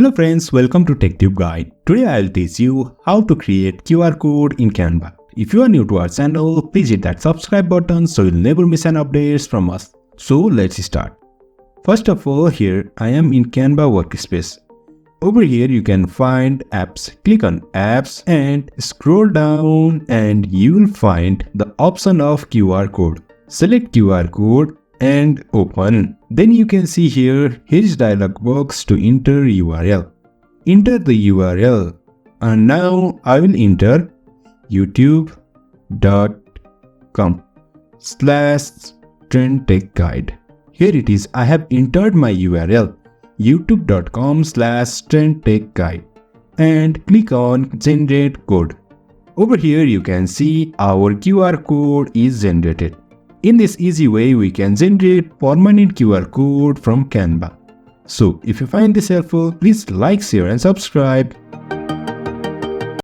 Hello friends, welcome to TechTechGuide. Today I'll teach you how to create QR code in Canva. If you are new to our channel, please hit that subscribe button so you'll never miss an update from us. So let's start. First of all, here I am in Canva workspace. Over here you can find apps. Click on apps and scroll down and you will find the option of QR code. Select QR code and open. Then you can see here is dialog box to enter URL. Enter the URL and now I will enter youtube.com/TrendTechGuide. Here it is, I have entered my URL youtube.com/TrendTechGuide and click on generate code. Over here you can see our QR code is generated. In this easy way, we can generate permanent QR code from Canva. So, if you find this helpful, please like, share and subscribe.